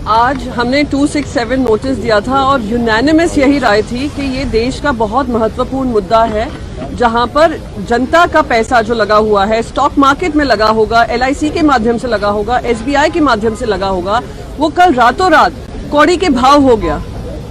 आज हमने 267 नोटिस दिया था और यूनानिमस यही राय थी कि ये देश का बहुत महत्वपूर्ण मुद्दा है, जहां पर जनता का पैसा जो लगा हुआ है स्टॉक मार्केट में लगा होगा, LIC के माध्यम से लगा होगा, SBI के माध्यम से लगा होगा, वो कल रातों रात कौड़ी के भाव हो गया।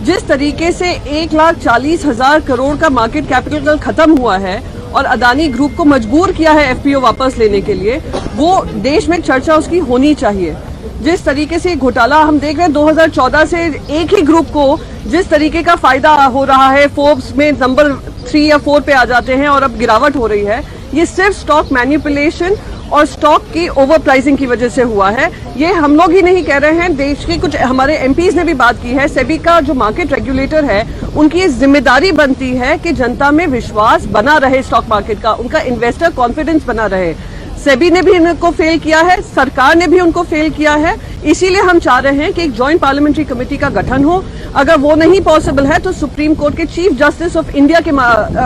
जिस तरीके से 1,40,000 करोड़ का मार्केट कैपिटल कल खत्म हुआ है और अदानी ग्रुप को मजबूर किया है FPO वापस लेने के लिए, वो देश में चर्चा उसकी होनी चाहिए। जिस तरीके से घोटाला हम देख रहे हैं 2014 से एक ही ग्रुप को जिस तरीके का फायदा हो रहा है, फोर्ब्स में नंबर 3 या 4 पे आ जाते हैं और अब गिरावट हो रही है, ये सिर्फ स्टॉक मैनिपुलेशन और स्टॉक की ओवर प्राइसिंग की वजह से हुआ है। ये हम लोग ही नहीं कह रहे हैं, देश के कुछ हमारे MPs ने भी बात की है। सेबी का जो मार्केट रेगुलेटर है, उनकी जिम्मेदारी बनती है कि जनता में विश्वास बना रहे स्टॉक मार्केट का, उनका इन्वेस्टर कॉन्फिडेंस बना रहे। सेबी ने भी इनको फेल किया है, सरकार ने भी उनको फेल किया है। इसीलिए हम चाह रहे हैं कि एक जॉइंट पार्लियामेंट्री कमेटी का गठन हो। अगर वो नहीं पॉसिबल है तो सुप्रीम कोर्ट के चीफ जस्टिस ऑफ इंडिया के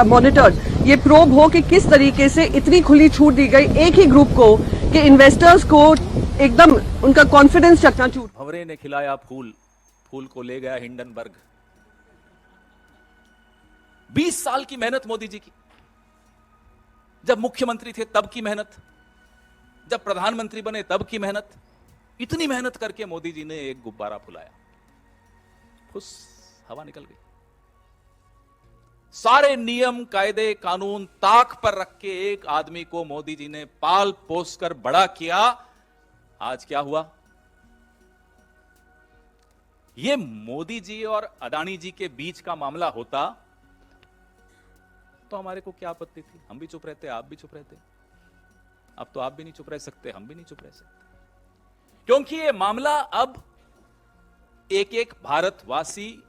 मॉनिटर ये प्रोब हो कि किस तरीके से इतनी खुली छूट दी गई एक ही ग्रुप को कि इन्वेस्टर्स को एकदम उनका कॉन्फिडेंस चकनाचूर। भंवरे ने खिलाया फूल, फूल को ले गया हिंडनबर्ग। 20 साल की मेहनत मोदी जी की, जब मुख्यमंत्री थे तब की मेहनत, जब प्रधानमंत्री बने तब की मेहनत, इतनी मेहनत करके मोदी जी ने एक गुब्बारा फुलाया, फुस हवा निकल गई। सारे नियम कायदे कानून ताक पर रख के एक आदमी को मोदी जी ने पाल पोस कर बड़ा किया। आज क्या हुआ? ये मोदी जी और अदानी जी के बीच का मामला होता तो हमारे को क्या आपत्ति थी? हम भी चुप रहते, आप भी चुप रहते। अब तो आप भी नहीं चुप रह सकते, हम भी नहीं चुप रह सकते, क्योंकि ये मामला अब एक एक भारतवासी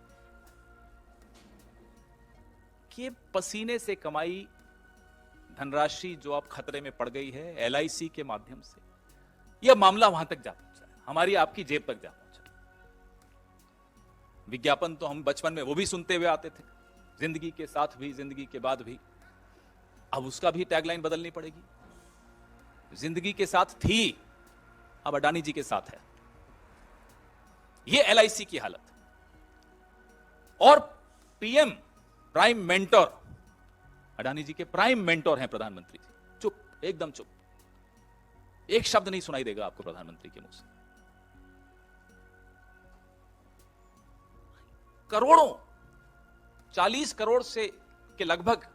के पसीने से कमाई धनराशि जो अब खतरे में पड़ गई है LIC के माध्यम से, यह मामला वहां तक जा पहुंचा है, हमारी आपकी जेब तक जा पहुंचा। विज्ञापन तो हम बचपन में वो भी सुनते हुए आते थे, जिंदगी के साथ भी, जिंदगी के बाद भी। अब उसका भी टैगलाइन बदलनी पड़ेगी। जिंदगी के साथ थी, अब अडानी जी के साथ है। ये LIC की हालत। और PM प्राइम मेंटर, अडानी जी के प्राइम मेंटर हैं प्रधानमंत्री जी। चुप, एकदम चुप, एक शब्द नहीं सुनाई देगा आपको प्रधानमंत्री के मुंह से। करोड़ों, 40 करोड़ से के लगभग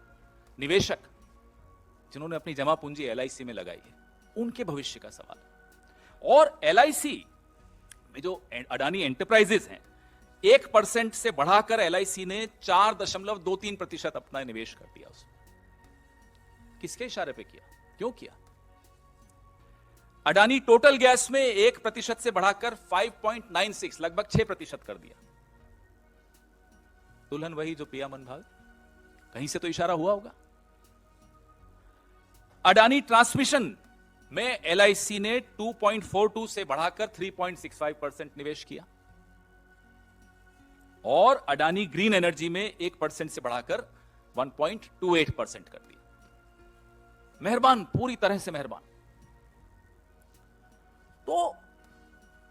निवेशक जिन्होंने अपनी जमा पूंजी LIC में लगाई है, उनके भविष्य का सवाल है। और LIC में जो अडानी एंटरप्राइजेस हैं, 1% से बढ़ाकर LIC ने 4.23% अपना निवेश कर दिया। उसमें किसके इशारे पे किया, क्यों किया? अडानी टोटल गैस में 1% से बढ़ाकर 5.96 लगभग 6% कर दिया। दुल्हन वही जो पिया मन भावे, कहीं से तो इशारा हुआ होगा। अडानी ट्रांसमिशन में LIC ने 2.42 से बढ़ाकर 3.65% निवेश किया और अडानी ग्रीन एनर्जी में 1% से बढ़ाकर 1.28% कर दिया। मेहरबान, पूरी तरह से मेहरबान। तो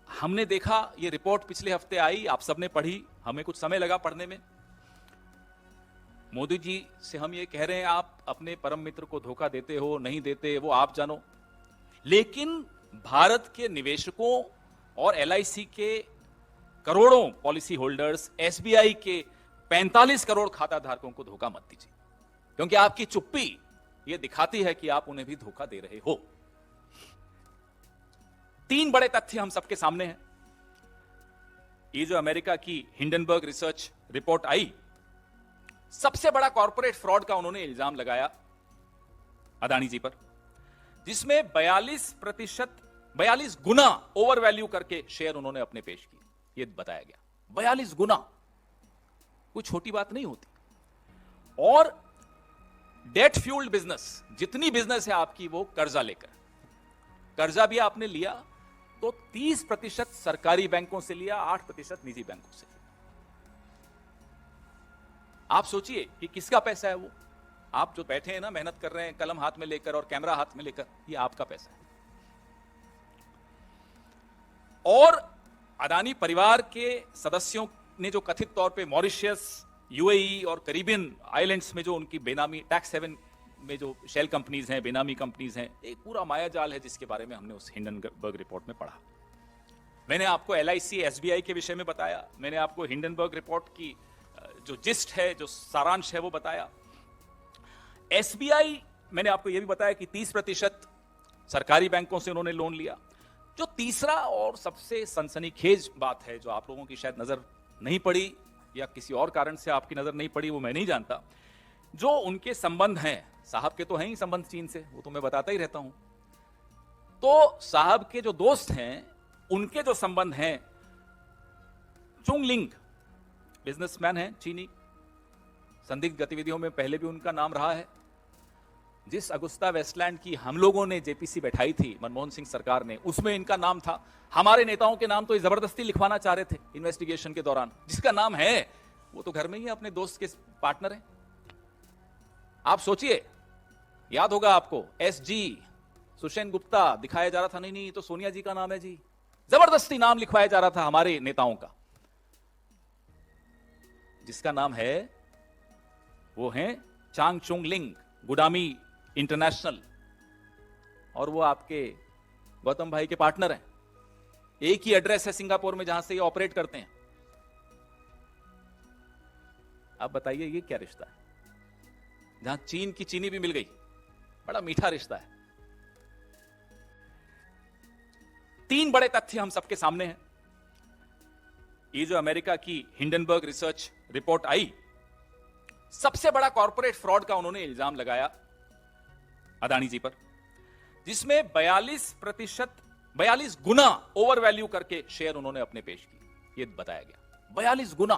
हमने देखा, ये रिपोर्ट पिछले हफ्ते आई, आप सबने पढ़ी, हमें कुछ समय लगा पढ़ने में। मोदी जी से हम ये कह रहे हैं, आप अपने परम मित्र को धोखा देते हो, नहीं देते, वो आप जानो। लेकिन भारत के निवेशकों और LIC के करोड़ों पॉलिसी होल्डर्स, SBI के 45 करोड़ खाता धारकों को धोखा मत दीजिए, क्योंकि आपकी चुप्पी यह दिखाती है कि आप उन्हें भी धोखा दे रहे हो। 3 बड़े तथ्य हम सबके सामने हैं। ये जो अमेरिका की हिंडनबर्ग रिसर्च रिपोर्ट आई, सबसे बड़ा कॉर्पोरेट फ्रॉड का उन्होंने इल्जाम लगाया अदानी जी पर, जिसमें 42 गुना ओवर वैल्यू करके शेयर उन्होंने अपने पेश किए। ये बताया गया 42 गुना, कोई छोटी बात नहीं होती। और डेट फ्यूल्ड बिजनेस, जितनी बिजनेस है आपकी वो कर्जा लेकर, कर्जा भी आपने लिया तो 30% सरकारी बैंकों से लिया, 8% निजी बैंकों से लिया। आप सोचिए कि किसका पैसा है वो। आप जो बैठे हैं ना, मेहनत कर रहे हैं कलम हाथ में लेकर और कैमरा हाथ में लेकर, ये आपका पैसा है। और अदानी परिवार के सदस्यों ने जो कथित तौर पे मॉरिशस, यूएई और करीबियन आइलैंड्स में जो उनकी बेनामी टैक्स हेवन में जो शेल कंपनीज हैं, बेनामी कंपनीज हैं, एक पूरा मायाजाल है जिसके बारे में हमने उस हिंडनबर्ग रिपोर्ट में पढ़ा। मैंने आपको एलआईसी, एसबीआई के विषय में बताया, मैंने आपको हिंडनबर्ग रिपोर्ट की जो जिस्ट है, जो सारांश है वो बताया। एसबीआई, मैंने आपको यह भी बताया कि 30% सरकारी बैंकों से उन्होंने लोन लिया। जो तीसरा और सबसे सनसनीखेज बात है, जो आप लोगों की शायद नजर नहीं पड़ी या किसी और कारण से आपकी नजर नहीं पड़ी, वो मैं नहीं जानता, जो उनके संबंध हैं, साहब के तो हैं ही संबंध चीन से, वो तो मैं बताता ही रहता हूं। तो साहब के जो दोस्त हैं, उनके जो संबंध हैं, चुंगलिंग बिजनेसमैन हैं चीनी, संदिग्ध गतिविधियों में पहले भी उनका नाम रहा है। जिस अगुस्ता वेस्टलैंड की हम लोगों ने जेपीसी बैठाई थी मनमोहन सिंह सरकार ने, उसमें इनका नाम था। हमारे नेताओं के नाम तो ये जबरदस्ती लिखवाना चाह रहे थे इन्वेस्टिगेशन के दौरान। जिसका नाम है वो तो घर में ही अपने दोस्त के पार्टनर हैं। आप सोचिए, याद होगा आपको, एसजी सुषेन गुप्ता दिखाया जा रहा था, नहीं तो सोनिया जी का नाम है जी। जबरदस्ती नाम लिखवाया जा रहा था हमारे नेताओं का। जिसका नाम है वो है चांग चुंग लिंग, गुडामी इंटरनेशनल, और वो आपके गौतम भाई के पार्टनर हैं। एक ही एड्रेस है सिंगापुर में जहां से ये ऑपरेट करते हैं। आप बताइए ये क्या रिश्ता है, जहां चीन की चीनी भी मिल गई। बड़ा मीठा रिश्ता है। 3 बड़े तथ्य हम सबके सामने हैं। ये जो अमेरिका की हिंडनबर्ग रिसर्च रिपोर्ट आई, सबसे बड़ा कॉर्पोरेट फ्रॉड का उन्होंने इल्जाम लगाया अदानी जी पर, जिसमें 42 गुना ओवर वैल्यू करके शेयर उन्होंने अपने पेश किए। ये बताया गया 42 गुना।